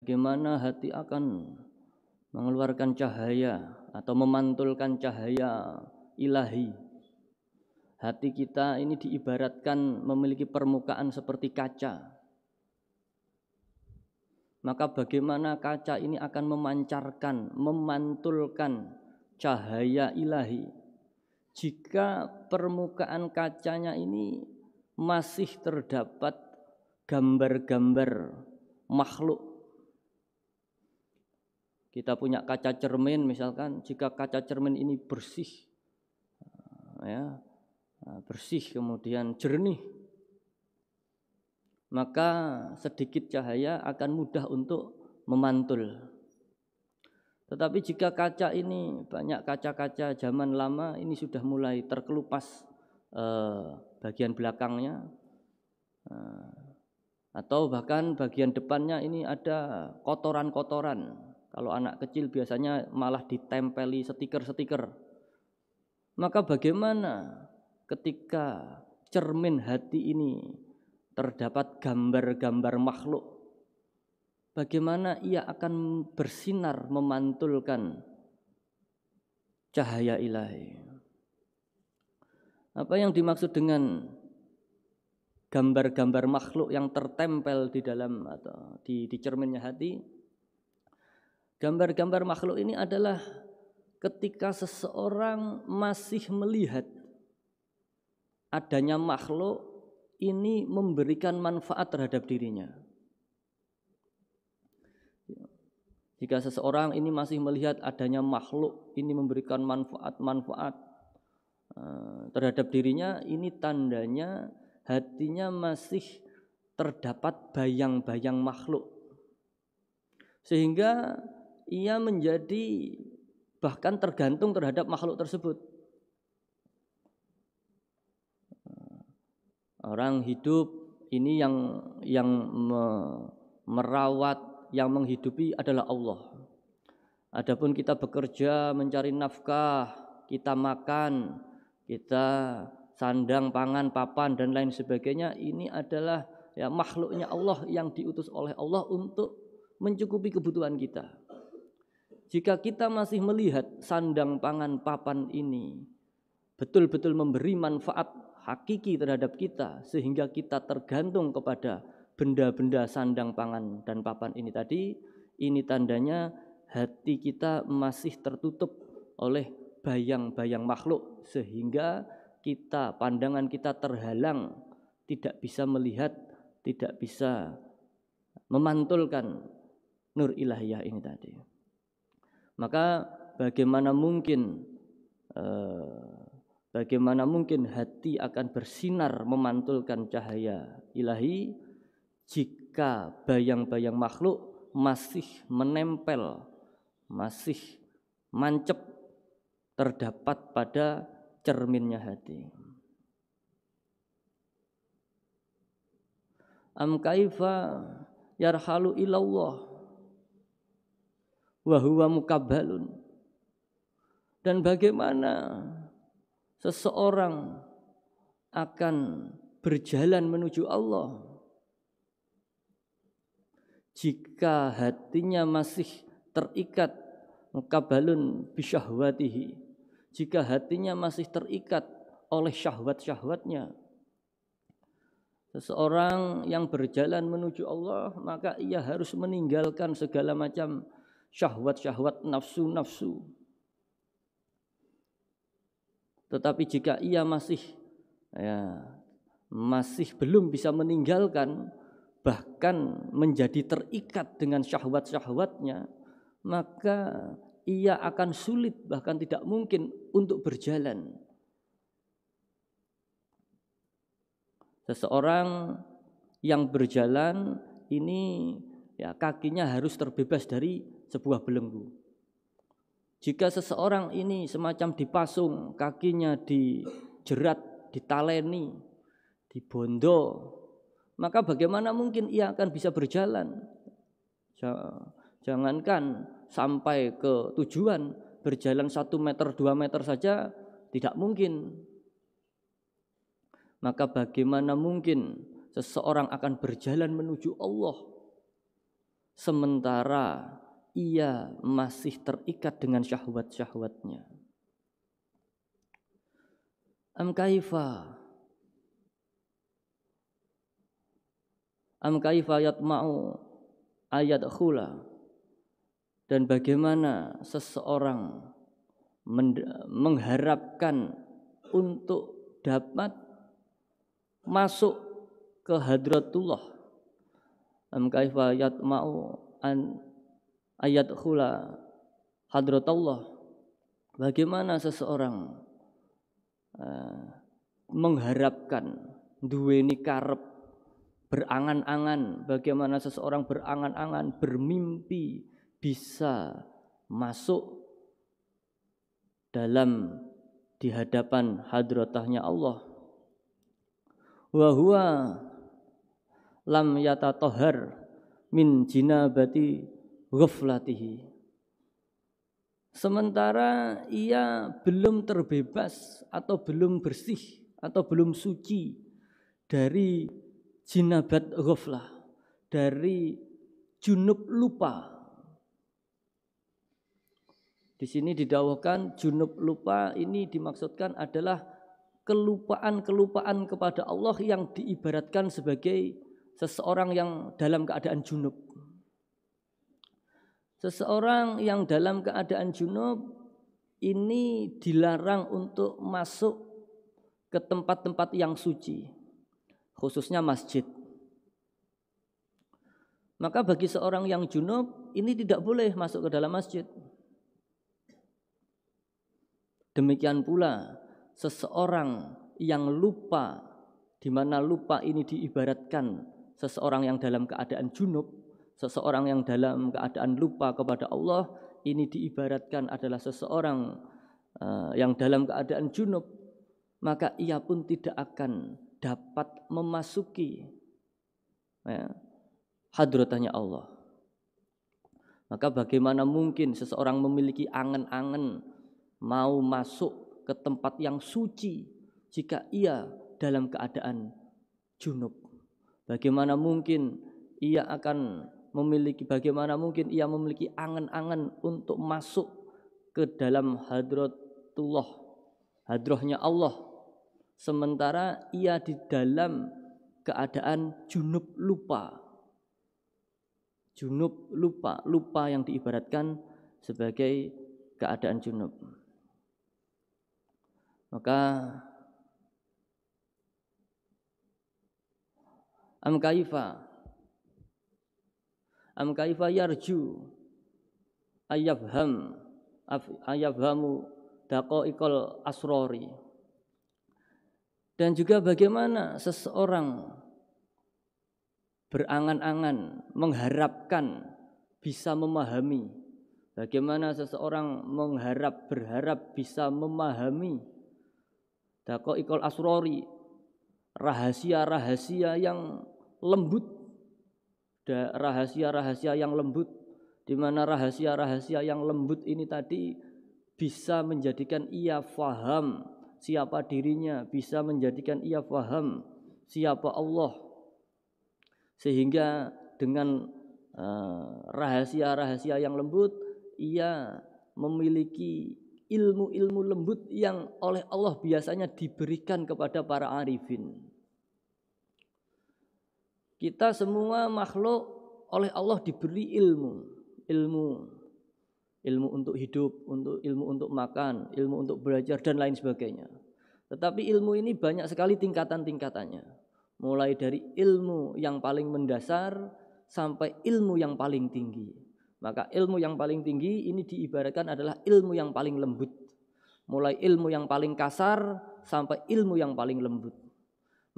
bagaimana hati akan mengeluarkan cahaya atau memantulkan cahaya ilahi. Hati kita ini diibaratkan memiliki permukaan seperti kaca. Maka bagaimana kaca ini akan memancarkan, memantulkan cahaya ilahi jika permukaan kacanya ini masih terdapat gambar-gambar makhluk. Kita punya kaca cermin misalkan, jika kaca cermin ini bersih, ya, bersih kemudian jernih, maka sedikit cahaya akan mudah untuk memantul. Tetapi jika kaca ini, banyak kaca-kaca zaman lama ini sudah mulai terkelupas bagian belakangnya, atau bahkan bagian depannya ini ada kotoran-kotoran. Kalau anak kecil biasanya malah ditempeli stiker-stiker. Maka bagaimana ketika cermin hati ini terdapat gambar-gambar makhluk, bagaimana ia akan bersinar memantulkan cahaya ilahi. Apa yang dimaksud dengan gambar-gambar makhluk yang tertempel di dalam atau di cerminnya hati? Gambar-gambar makhluk ini adalah ketika seseorang masih melihat adanya makhluk ini memberikan manfaat terhadap dirinya. Jika seseorang ini masih melihat adanya makhluk ini memberikan manfaat terhadap dirinya, ini tandanya hatinya masih terdapat bayang-bayang makhluk, sehingga ia menjadi bahkan tergantung terhadap makhluk tersebut. Orang hidup ini yang merawat, yang menghidupi adalah Allah. Adapun kita bekerja mencari nafkah, kita makan, kita sandang, pangan, papan dan lain sebagainya, ini adalah ya makhluknya Allah yang diutus oleh Allah untuk mencukupi kebutuhan kita. Jika kita masih melihat sandang, pangan, papan ini betul-betul memberi manfaat hakiki terhadap kita, sehingga kita tergantung kepada benda-benda sandang, pangan, dan papan ini tadi, ini tandanya hati kita masih tertutup oleh bayang-bayang makhluk, sehingga pandangan kita terhalang, tidak bisa melihat, tidak bisa memantulkan nur ilahiyah ini tadi. Maka bagaimana mungkin hati akan bersinar memantulkan cahaya ilahi jika bayang-bayang makhluk masih menempel, masih mancep terdapat pada cerminnya hati. Am kaifa yarhalu ilallah wa huwa mukabbalun. Dan bagaimana seseorang akan berjalan menuju Allah jika hatinya masih terikat mukabbalun bisyahwatihi, jika hatinya masih terikat oleh syahwat-syahwatnya. Seseorang yang berjalan menuju Allah, maka ia harus meninggalkan segala macam syahwat-syahwat, nafsu-nafsu. Tetapi jika ia masih belum bisa meninggalkan, bahkan menjadi terikat dengan syahwat-syahwatnya, maka ia akan sulit, bahkan tidak mungkin untuk berjalan. Seseorang yang berjalan ini kakinya harus terbebas dari sebuah belenggu. Jika seseorang ini semacam dipasung, kakinya dijerat, ditaleni, dibondo, maka bagaimana mungkin ia akan bisa berjalan? Jangankan sampai ke tujuan, berjalan 1 meter, 2 meter saja tidak mungkin. Maka bagaimana mungkin seseorang akan berjalan menuju Allah sementara ia masih terikat dengan syahwat-syahwatnya. Am kaifa yatma'u ayadkhula, dan bagaimana seseorang mengharapkan untuk dapat masuk ke hadratullah. Am kaifa yatma'u an ayadkhula hadratullah, bagaimana seseorang mengharapkan, duweni karep, berangan-angan, bagaimana seseorang berangan-angan, bermimpi bisa masuk dalam di hadapan hadratahnya Allah. Wa huwa lam yatatahhar min jinabati ghaflatihi, sementara ia belum terbebas atau belum bersih atau belum suci dari jinabat ghaflah, dari junub lupa. Di sini didawahkan junub lupa ini dimaksudkan adalah kelupaan-kelupaan kepada Allah yang diibaratkan sebagai seseorang yang dalam keadaan junub. Seseorang yang dalam keadaan junub ini dilarang untuk masuk ke tempat-tempat yang suci, khususnya masjid. Maka bagi seorang yang junub ini tidak boleh masuk ke dalam masjid. Demikian pula seseorang yang lupa, di mana lupa ini diibaratkan seseorang yang dalam keadaan junub, seseorang yang dalam keadaan lupa kepada Allah ini diibaratkan adalah seseorang yang dalam keadaan junub, maka ia pun tidak akan dapat memasuki hadratnya Allah. Maka bagaimana mungkin seseorang memiliki angan-angan mau masuk ke tempat yang suci jika ia dalam keadaan junub? Bagaimana mungkin ia memiliki angan-angan untuk masuk ke dalam hadrahnya Allah, sementara ia di dalam keadaan junub lupa. Junub lupa yang diibaratkan sebagai keadaan junub. Maka am kaifa yarju ayyafhamu daqaiqal asrori, dan juga bagaimana seseorang berangan-angan mengharapkan bisa memahami, bagaimana seseorang berharap bisa memahami daqaiqal asrori, rahasia-rahasia yang lembut, di mana rahasia-rahasia yang lembut ini tadi bisa menjadikan ia faham siapa dirinya, bisa menjadikan ia faham siapa Allah, sehingga dengan rahasia-rahasia yang lembut ia memiliki ilmu-ilmu lembut yang oleh Allah biasanya diberikan kepada para arifin. Kita semua makhluk oleh Allah diberi ilmu untuk hidup, ilmu untuk makan, ilmu untuk belajar dan lain sebagainya. Tetapi ilmu ini banyak sekali tingkatan-tingkatannya. Mulai dari ilmu yang paling mendasar sampai ilmu yang paling tinggi. Maka ilmu yang paling tinggi ini diibaratkan adalah ilmu yang paling lembut. Mulai ilmu yang paling kasar sampai ilmu yang paling lembut.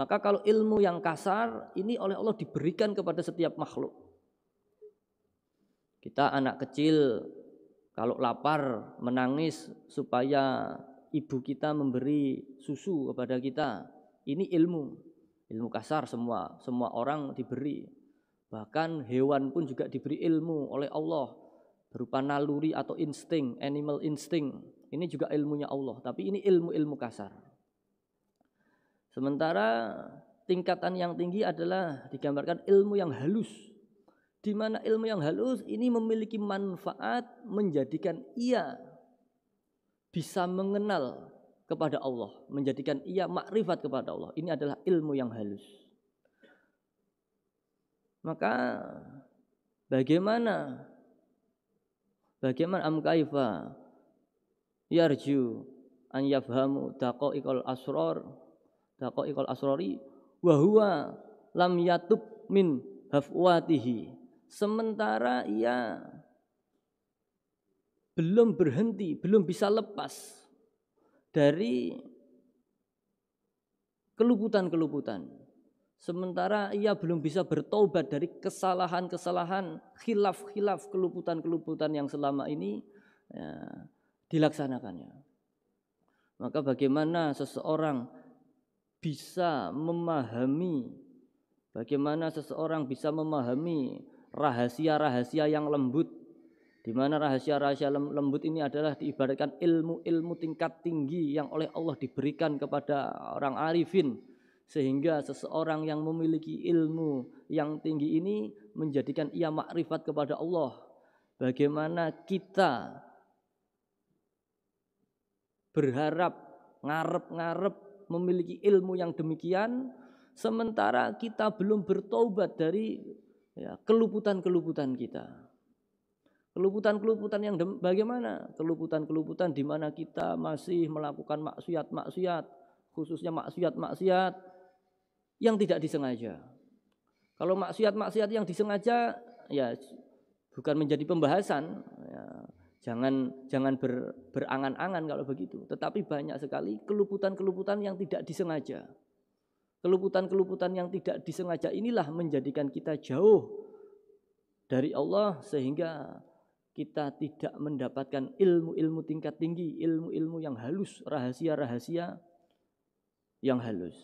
Maka kalau ilmu yang kasar ini oleh Allah diberikan kepada setiap makhluk. Kita anak kecil kalau lapar menangis supaya ibu kita memberi susu kepada kita. Ini ilmu kasar, semua orang diberi. Bahkan hewan pun juga diberi ilmu oleh Allah berupa naluri atau insting, animal instinct. Ini juga ilmunya Allah, tapi ini ilmu kasar. Sementara tingkatan yang tinggi adalah digambarkan ilmu yang halus, di mana ilmu yang halus ini memiliki manfaat menjadikan ia bisa mengenal kepada Allah, menjadikan ia makrifat kepada Allah. Ini adalah ilmu yang halus. Maka bagaimana am kaifa yarju an yafhamu daqaiqal asrari wa huwa lam yatub min hafwatihi, sementara ia belum berhenti, belum bisa lepas dari keluputan-keluputan, sementara ia belum bisa bertobat dari kesalahan-kesalahan, khilaf-khilaf, keluputan-keluputan yang selama ini dilaksanakannya. Maka bagaimana seseorang bisa memahami, rahasia-rahasia yang lembut, di mana rahasia-rahasia lembut ini adalah diibaratkan ilmu-ilmu tingkat tinggi yang oleh Allah diberikan kepada orang arifin, sehingga seseorang yang memiliki ilmu yang tinggi ini menjadikan ia makrifat kepada Allah. Bagaimana kita berharap ngarep-ngarep memiliki ilmu yang demikian, sementara kita belum bertobat dari keluputan-keluputan kita. Keluputan-keluputan yang bagaimana? Keluputan-keluputan di mana kita masih melakukan maksiat-maksiat, khususnya maksiat-maksiat yang tidak disengaja. Kalau maksiat-maksiat yang disengaja ya bukan menjadi pembahasan, ya, jangan berangan-angan kalau begitu. Tetapi banyak sekali keluputan-keluputan yang tidak disengaja. Keluputan-keluputan yang tidak disengaja inilah menjadikan kita jauh dari Allah, sehingga kita tidak mendapatkan ilmu-ilmu tingkat tinggi, ilmu-ilmu yang halus, rahasia-rahasia yang halus.